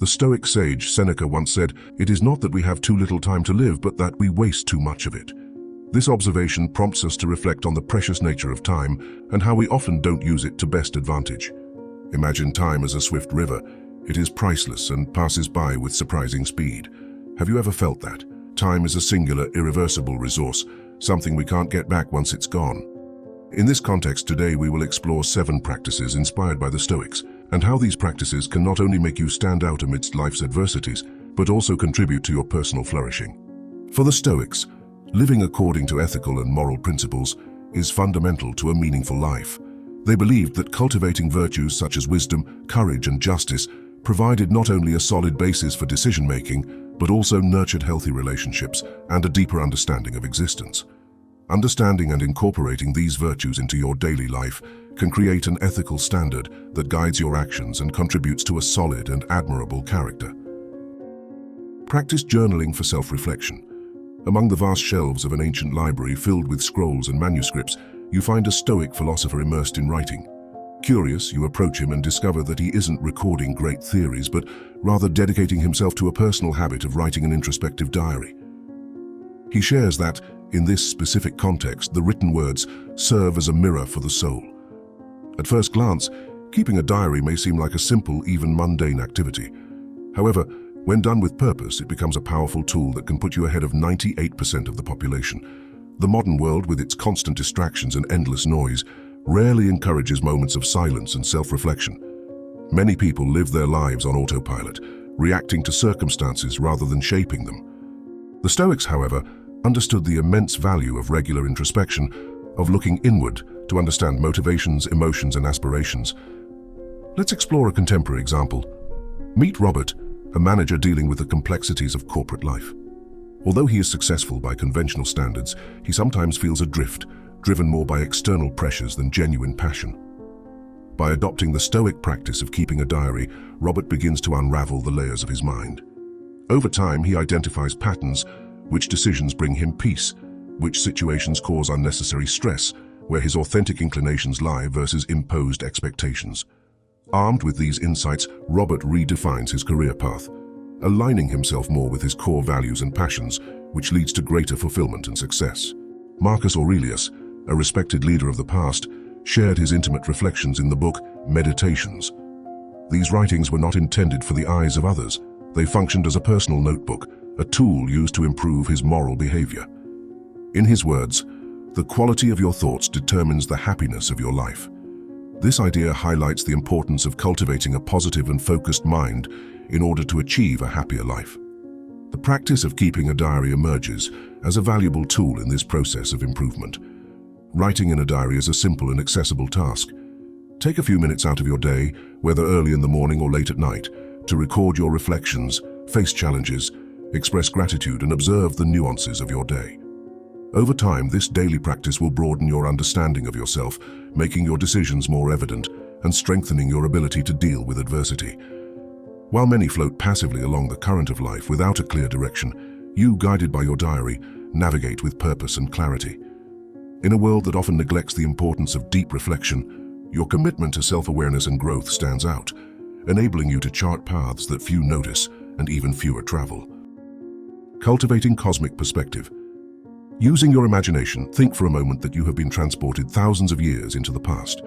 The Stoic sage Seneca once said, "It is not that we have too little time to live, but that we waste too much of it." This observation prompts us to reflect on the precious nature of time and how we often don't use it to best advantage. Imagine time as a swift river. It is priceless and passes by with surprising speed. Have you ever felt that? Time is a singular, irreversible resource, something we can't get back once it's gone. In this context today, we will explore 7 practices inspired by the Stoics, and how these practices can not only make you stand out amidst life's adversities, but also contribute to your personal flourishing. For the Stoics, living according to ethical and moral principles is fundamental to a meaningful life. They believed that cultivating virtues such as wisdom, courage, and justice provided not only a solid basis for decision-making, but also nurtured healthy relationships and a deeper understanding of existence. Understanding and incorporating these virtues into your daily life can create an ethical standard that guides your actions and contributes to a solid and admirable character. Practice journaling for self-reflection. Among the vast shelves of an ancient library filled with scrolls and manuscripts, you find a Stoic philosopher immersed in writing. Curious, you approach him and discover that he isn't recording great theories, but rather dedicating himself to a personal habit of writing an introspective diary. He shares that, in this specific context, the written words serve as a mirror for the soul. At first glance, keeping a diary may seem like a simple, even mundane activity. However, when done with purpose, it becomes a powerful tool that can put you ahead of 98% of the population. The modern world, with its constant distractions and endless noise, rarely encourages moments of silence and self-reflection. Many people live their lives on autopilot, reacting to circumstances rather than shaping them. The Stoics, however, understood the immense value of regular introspection, of looking inward to understand motivations, emotions, and aspirations. Let's explore a contemporary example. Meet Robert, a manager dealing with the complexities of corporate life. Although he is successful by conventional standards, he sometimes feels adrift, driven more by external pressures than genuine passion. By adopting the Stoic practice of keeping a diary, Robert begins to unravel the layers of his mind. Over time, he identifies patterns: which decisions bring him peace, which situations cause unnecessary stress, where his authentic inclinations lie versus imposed expectations. Armed with these insights, Robert redefines his career path, aligning himself more with his core values and passions, which leads to greater fulfillment and success. Marcus Aurelius, a respected leader of the past, shared his intimate reflections in the book Meditations. These writings were not intended for the eyes of others. They functioned as a personal notebook, a tool used to improve his moral behavior. In his words, "The quality of your thoughts determines the happiness of your life." This idea highlights the importance of cultivating a positive and focused mind in order to achieve a happier life. The practice of keeping a diary emerges as a valuable tool in this process of improvement. Writing in a diary is a simple and accessible task. Take a few minutes out of your day, whether early in the morning or late at night, to record your reflections, face challenges, express gratitude, and observe the nuances of your day. Over time, this daily practice will broaden your understanding of yourself, making your decisions more evident and strengthening your ability to deal with adversity. While many float passively along the current of life without a clear direction, you, guided by your diary, navigate with purpose and clarity. In a world that often neglects the importance of deep reflection, your commitment to self-awareness and growth stands out, enabling you to chart paths that few notice and even fewer travel. Cultivating cosmic perspective. Using your imagination, think for a moment that you have been transported thousands of years into the past.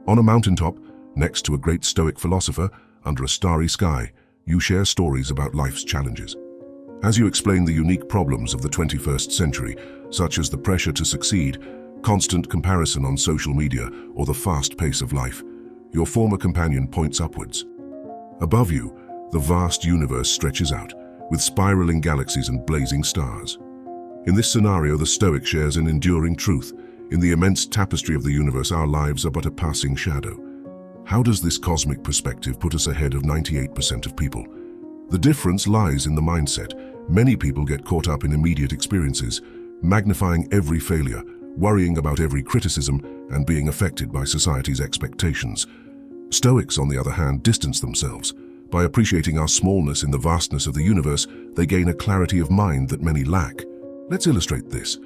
On a mountaintop, next to a great Stoic philosopher, under a starry sky, you share stories about life's challenges. As you explain the unique problems of the 21st century, such as the pressure to succeed, constant comparison on social media, or the fast pace of life, your former companion points upwards. Above you, the vast universe stretches out, with spiraling galaxies and blazing stars. In this scenario, the Stoic shares an enduring truth. In the immense tapestry of the universe, our lives are but a passing shadow. How does this cosmic perspective put us ahead of 98% of people? The difference lies in the mindset. Many people get caught up in immediate experiences, magnifying every failure, worrying about every criticism, and being affected by society's expectations. Stoics, on the other hand, distance themselves. By appreciating our smallness in the vastness of the universe, they gain a clarity of mind that many lack. Let's illustrate this.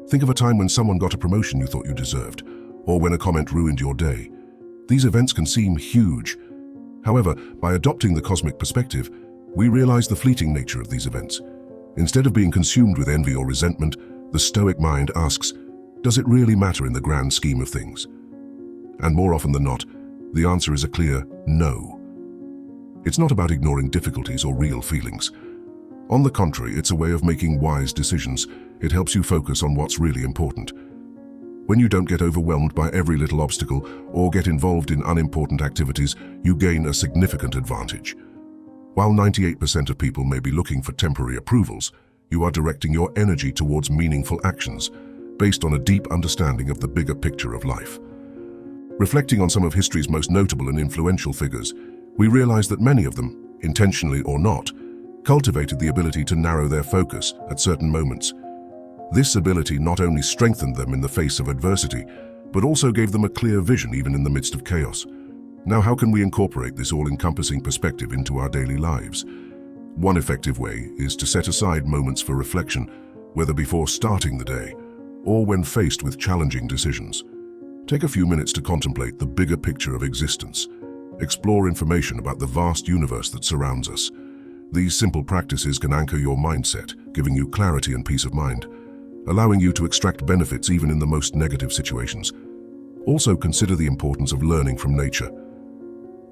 Think of a time when someone got a promotion you thought you deserved, or when a comment ruined your day. These events can seem huge, However, by adopting the cosmic perspective, we realize the fleeting nature of these events. Instead of being consumed with envy or resentment, the Stoic mind asks, does it really matter in the grand scheme of things? And more often than not, the answer is a clear no. It's not about ignoring difficulties or real feelings. On the contrary, it's a way of making wise decisions. It helps you focus on what's really important. When you don't get overwhelmed by every little obstacle or get involved in unimportant activities, you gain a significant advantage. While 98% of people may be looking for temporary approvals, you are directing your energy towards meaningful actions based on a deep understanding of the bigger picture of life. Reflecting on some of history's most notable and influential figures, we realize that many of them, intentionally or not, cultivated the ability to narrow their focus at certain moments. This ability not only strengthened them in the face of adversity, but also gave them a clear vision even in the midst of chaos. Now, how can we incorporate this all-encompassing perspective into our daily lives? One effective way is to set aside moments for reflection, whether before starting the day or when faced with challenging decisions. Take a few minutes to contemplate the bigger picture of existence. Explore information about the vast universe that surrounds us. These simple practices can anchor your mindset, giving you clarity and peace of mind, allowing you to extract benefits even in the most negative situations. Also, consider the importance of learning from nature.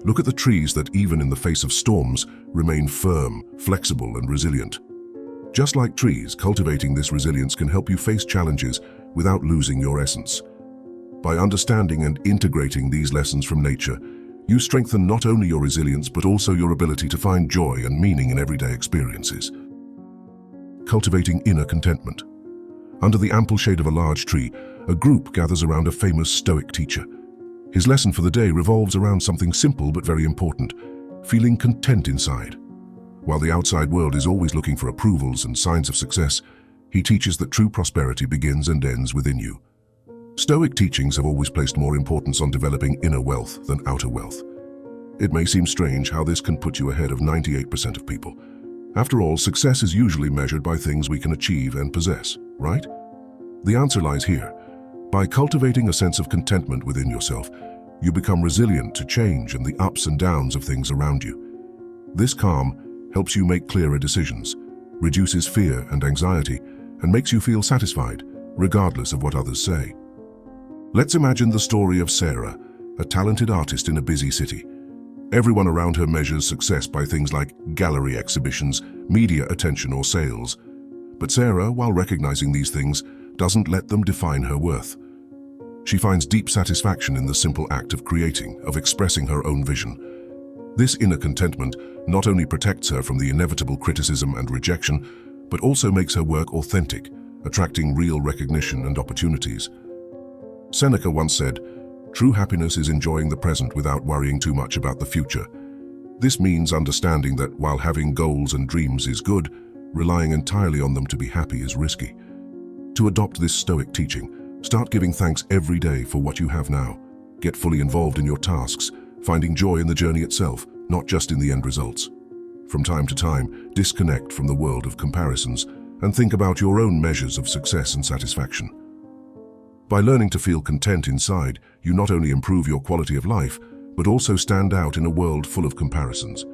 Look at the trees that, even in the face of storms, remain firm, flexible, and resilient. Just like trees, cultivating this resilience can help you face challenges without losing your essence. By understanding and integrating these lessons from nature, you strengthen not only your resilience but also your ability to find joy and meaning in everyday experiences. Cultivating inner contentment. Under the ample shade of a large tree, a group gathers around a famous Stoic teacher. His lesson for the day revolves around something simple but very important: feeling content inside. While the outside world is always looking for approvals and signs of success, he teaches that true prosperity begins and ends within you. Stoic teachings have always placed more importance on developing inner wealth than outer wealth. It may seem strange how this can put you ahead of 98% of people. After all, success is usually measured by things we can achieve and possess, right? The answer lies here. By cultivating a sense of contentment within yourself, you become resilient to change and the ups and downs of things around you. This calm helps you make clearer decisions, reduces fear and anxiety, and makes you feel satisfied, regardless of what others say. Let's imagine the story of Sarah, a talented artist in a busy city. Everyone around her measures success by things like gallery exhibitions, media attention, or sales. But Sarah, while recognizing these things, doesn't let them define her worth. She finds deep satisfaction in the simple act of creating, of expressing her own vision. This inner contentment not only protects her from the inevitable criticism and rejection, but also makes her work authentic, attracting real recognition and opportunities. Seneca once said, "True happiness is enjoying the present without worrying too much about the future." This means understanding that while having goals and dreams is good, relying entirely on them to be happy is risky. To adopt this Stoic teaching, start giving thanks every day for what you have now. Get fully involved in your tasks, finding joy in the journey itself, not just in the end results. From time to time, disconnect from the world of comparisons and think about your own measures of success and satisfaction. By learning to feel content inside, you not only improve your quality of life, but also stand out in a world full of comparisons.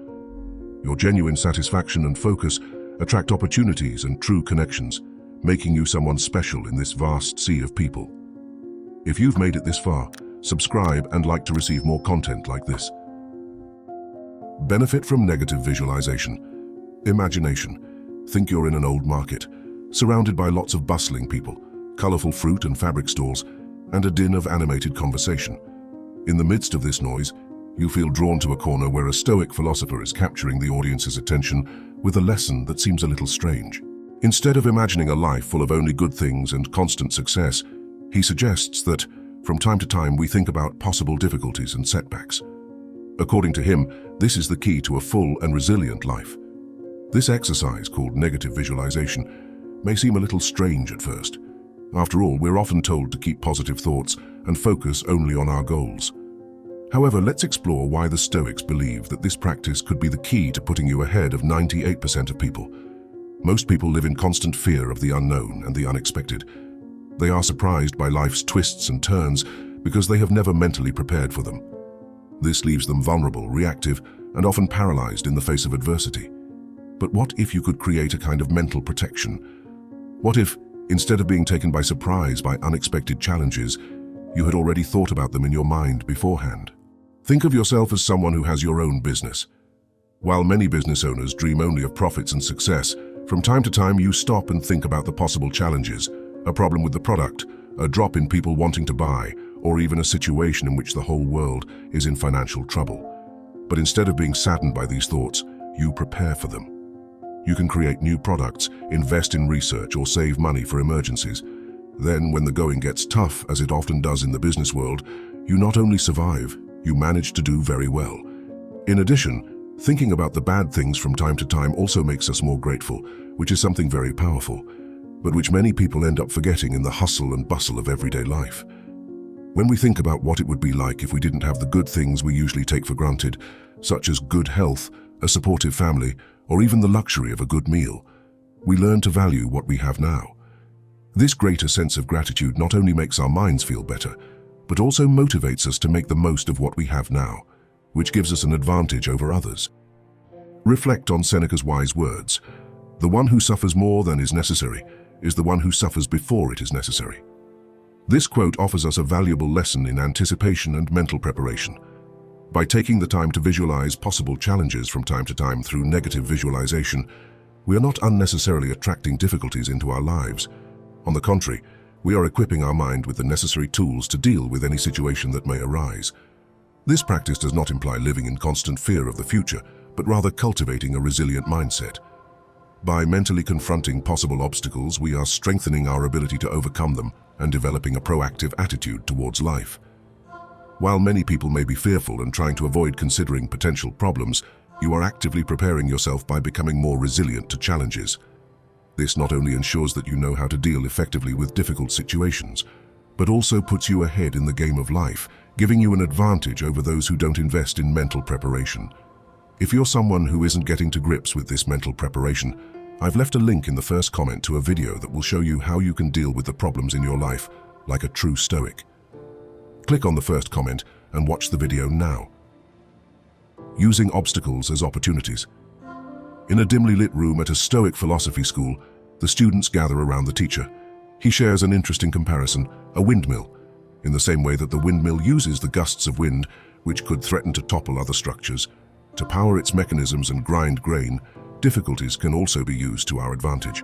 Your genuine satisfaction and focus attract opportunities and true connections, making you someone special in this vast sea of people. If you've made it this far, subscribe and like to receive more content like this. Benefit from negative visualization. Imagination. Think you're in an old market, surrounded by lots of bustling people, colorful fruit and fabric stalls, and a din of animated conversation. In the midst of this noise, you feel drawn to a corner where a Stoic philosopher is capturing the audience's attention with a lesson that seems a little strange. Instead of imagining a life full of only good things and constant success, he suggests that, from time to time, we think about possible difficulties and setbacks. According to him, this is the key to a full and resilient life. This exercise, called negative visualization, may seem a little strange at first. After all, we're often told to keep positive thoughts and focus only on our goals. However, let's explore why the Stoics believe that this practice could be the key to putting you ahead of 98% of people. Most people live in constant fear of the unknown and the unexpected. They are surprised by life's twists and turns because they have never mentally prepared for them. This leaves them vulnerable, reactive, and often paralyzed in the face of adversity. But what if you could create a kind of mental protection? What if, instead of being taken by surprise by unexpected challenges, you had already thought about them in your mind beforehand? Think of yourself as someone who has your own business. While many business owners dream only of profits and success, from time to time you stop and think about the possible challenges, a problem with the product, a drop in people wanting to buy, or even a situation in which the whole world is in financial trouble. But instead of being saddened by these thoughts, you prepare for them. You can create new products, invest in research, or save money for emergencies. Then, when the going gets tough, as it often does in the business world, you not only survive, you manage to do very well. In addition, thinking about the bad things from time to time also makes us more grateful, which is something very powerful, but which many people end up forgetting in the hustle and bustle of everyday life. When we think about what it would be like if we didn't have the good things we usually take for granted, such as good health, a supportive family, or even the luxury of a good meal, we learn to value what we have now. This greater sense of gratitude not only makes our minds feel better, but also motivates us to make the most of what we have now, which gives us an advantage over others. Reflect on Seneca's wise words. The one who suffers more than is necessary is the one who suffers before it is necessary. This quote offers us a valuable lesson in anticipation and mental preparation. By taking the time to visualize possible challenges from time to time through negative visualization, we are not unnecessarily attracting difficulties into our lives. On the contrary, we are equipping our mind with the necessary tools to deal with any situation that may arise. This practice does not imply living in constant fear of the future, but rather cultivating a resilient mindset. By mentally confronting possible obstacles, we are strengthening our ability to overcome them and developing a proactive attitude towards life. While many people may be fearful and trying to avoid considering potential problems, you are actively preparing yourself by becoming more resilient to challenges. This not only ensures that you know how to deal effectively with difficult situations, but also puts you ahead in the game of life, giving you an advantage over those who don't invest in mental preparation. If you're someone who isn't getting to grips with this mental preparation, I've left a link in the first comment to a video that will show you how you can deal with the problems in your life like a true Stoic. Click on the first comment and watch the video now. Using obstacles as opportunities. In a dimly lit room at a Stoic philosophy school, the students gather around the teacher. He shares an interesting comparison, a windmill, in the same way that the windmill uses the gusts of wind, which could threaten to topple other structures. To power its mechanisms and grind grain, difficulties can also be used to our advantage.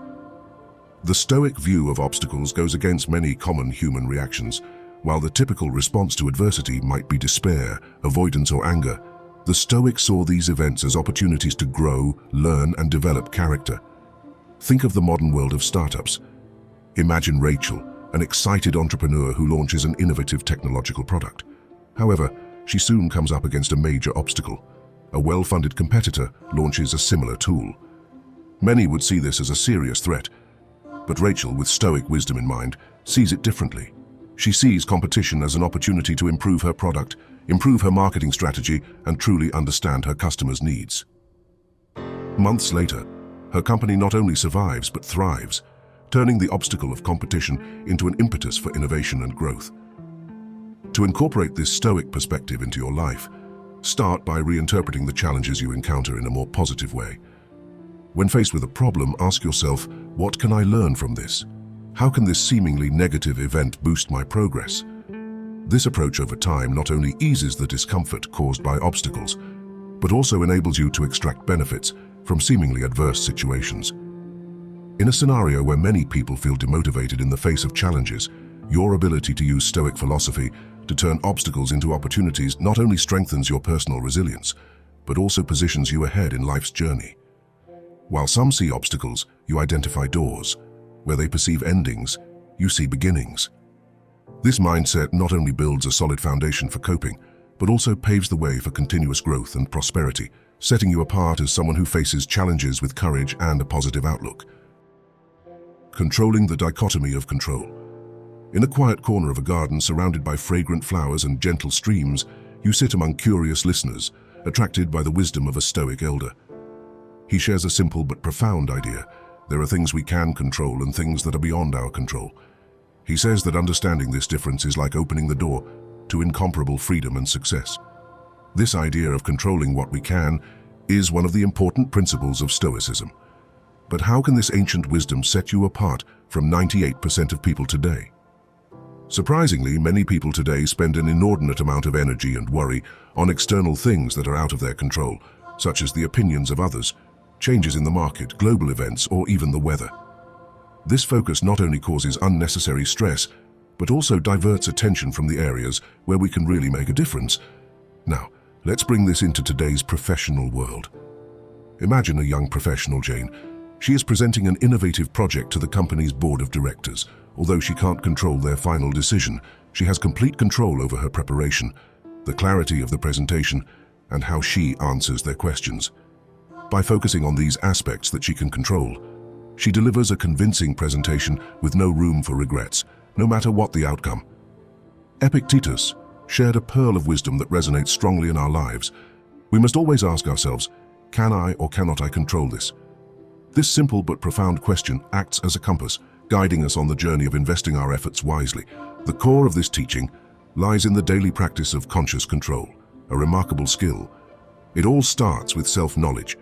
The Stoic view of obstacles goes against many common human reactions. While the typical response to adversity might be despair, avoidance, or anger, the Stoics saw these events as opportunities to grow, learn, and develop character. Think of the modern world of startups. Imagine Rachel, an excited entrepreneur who launches an innovative technological product. However, she soon comes up against a major obstacle. A well-funded competitor launches a similar tool. Many would see this as a serious threat, but Rachel, with Stoic wisdom in mind, sees it differently. She sees competition as an opportunity to improve her product, improve her marketing strategy, and truly understand her customers' needs. Months later, her company not only survives but thrives, turning the obstacle of competition into an impetus for innovation and growth. To incorporate this Stoic perspective into your life, start by reinterpreting the challenges you encounter in a more positive way. When faced with a problem, ask yourself, what can I learn from this? How can this seemingly negative event boost my progress? This approach over time not only eases the discomfort caused by obstacles, but also enables you to extract benefits from seemingly adverse situations. In a scenario where many people feel demotivated in the face of challenges, your ability to use Stoic philosophy to turn obstacles into opportunities not only strengthens your personal resilience, but also positions you ahead in life's journey. While some see obstacles, you identify doors. Where they perceive endings, you see beginnings. This mindset not only builds a solid foundation for coping, but also paves the way for continuous growth and prosperity, setting you apart as someone who faces challenges with courage and a positive outlook. Controlling the dichotomy of control. In a quiet corner of a garden surrounded by fragrant flowers and gentle streams, you sit among curious listeners, attracted by the wisdom of a Stoic elder. He shares a simple but profound idea. There are things we can control and things that are beyond our control. He says that understanding this difference is like opening the door to incomparable freedom and success. This idea of controlling what we can is one of the important principles of Stoicism. But how can this ancient wisdom set you apart from 98% of people today? Surprisingly, many people today spend an inordinate amount of energy and worry on external things that are out of their control, such as the opinions of others, changes in the market, global events, or even the weather. This focus not only causes unnecessary stress, but also diverts attention from the areas where we can really make a difference. Now, let's bring this into today's professional world. Imagine a young professional, Jane. She is presenting an innovative project to the company's board of directors. Although she can't control their final decision, she has complete control over her preparation, the clarity of the presentation, and how she answers their questions. By focusing on these aspects that she can control, she delivers a convincing presentation with no room for regrets, no matter what the outcome. Epictetus shared a pearl of wisdom that resonates strongly in our lives. We must always ask ourselves, can I or cannot I control this? This simple but profound question acts as a compass, guiding us on the journey of investing our efforts wisely. The core of this teaching lies in the daily practice of conscious control, a remarkable skill. It all starts with self-knowledge.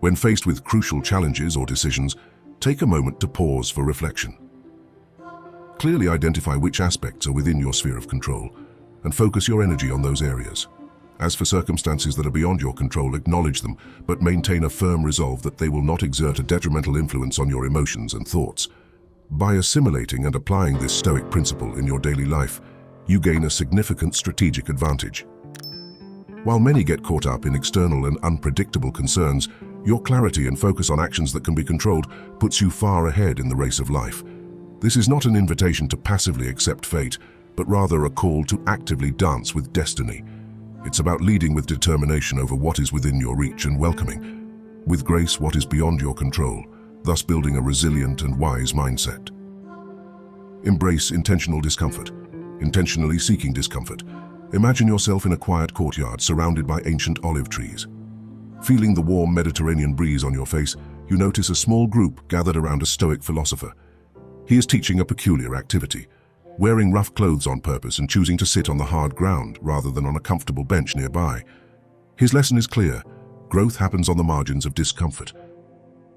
When faced with crucial challenges or decisions, take a moment to pause for reflection. Clearly identify which aspects are within your sphere of control and focus your energy on those areas. As for circumstances that are beyond your control, acknowledge them, but maintain a firm resolve that they will not exert a detrimental influence on your emotions and thoughts. By assimilating and applying this Stoic principle in your daily life, you gain a significant strategic advantage. While many get caught up in external and unpredictable concerns, your clarity and focus on actions that can be controlled puts you far ahead in the race of life. This is not an invitation to passively accept fate, but rather a call to actively dance with destiny. It's about leading with determination over what is within your reach and welcoming with grace what is beyond your control, thus building a resilient and wise mindset. Embrace intentional discomfort. Intentionally seeking discomfort. Imagine yourself in a quiet courtyard surrounded by ancient olive trees. Feeling the warm Mediterranean breeze on your face, you notice a small group gathered around a Stoic philosopher. He is teaching a peculiar activity, wearing rough clothes on purpose and choosing to sit on the hard ground rather than on a comfortable bench nearby. His lesson is clear: growth happens on the margins of discomfort.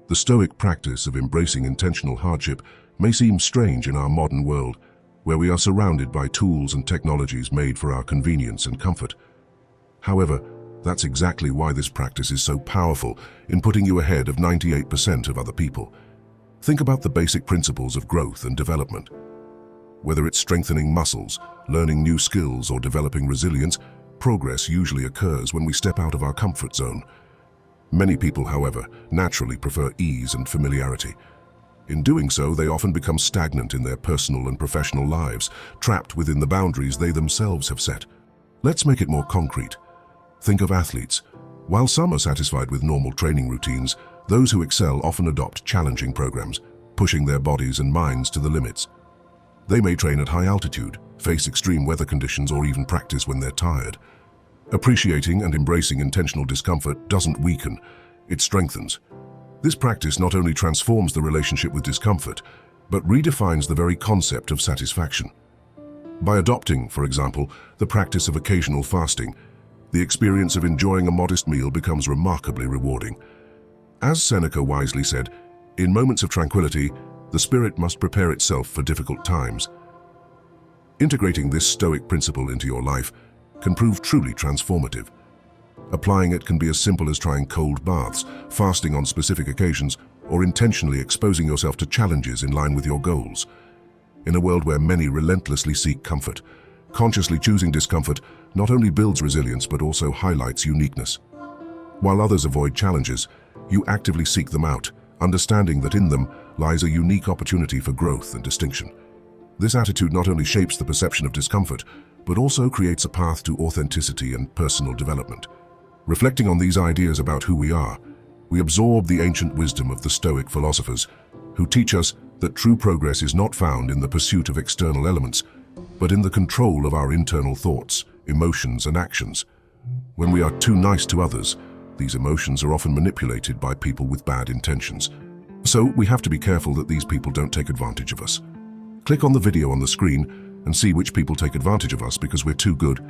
The Stoic practice of embracing intentional hardship may seem strange in our modern world, where we are surrounded by tools and technologies made for our convenience and comfort. However, that's exactly why this practice is so powerful in putting you ahead of 98% of other people. Think about the basic principles of growth and development. Whether it's strengthening muscles, learning new skills, or developing resilience, progress usually occurs when we step out of our comfort zone. Many people, however, naturally prefer ease and familiarity. In doing so, they often become stagnant in their personal and professional lives, trapped within the boundaries they themselves have set. Let's make it more concrete. Think of athletes. While some are satisfied with normal training routines, those who excel often adopt challenging programs, pushing their bodies and minds to the limits. They may train at high altitude, face extreme weather conditions, or even practice when they're tired. Appreciating and embracing intentional discomfort doesn't weaken, it strengthens. This practice not only transforms the relationship with discomfort, but redefines the very concept of satisfaction. By adopting, for example, the practice of occasional fasting, the experience of enjoying a modest meal becomes remarkably rewarding. As Seneca wisely said, in moments of tranquility, the spirit must prepare itself for difficult times. Integrating this Stoic principle into your life can prove truly transformative. Applying it can be as simple as trying cold baths, fasting on specific occasions, or intentionally exposing yourself to challenges in line with your goals. In a world where many relentlessly seek comfort, consciously choosing discomfort not only builds resilience but also highlights uniqueness. While others avoid challenges, you actively seek them out, understanding that in them lies a unique opportunity for growth and distinction. This attitude not only shapes the perception of discomfort, but also creates a path to authenticity and personal development. Reflecting on these ideas about who we are, we absorb the ancient wisdom of the Stoic philosophers, who teach us that true progress is not found in the pursuit of external elements, but in the control of our internal thoughts, emotions, and actions. When we are too nice to others, these emotions are often manipulated by people with bad intentions. So we have to be careful that these people don't take advantage of us. Click on the video on the screen and see which people take advantage of us because we're too good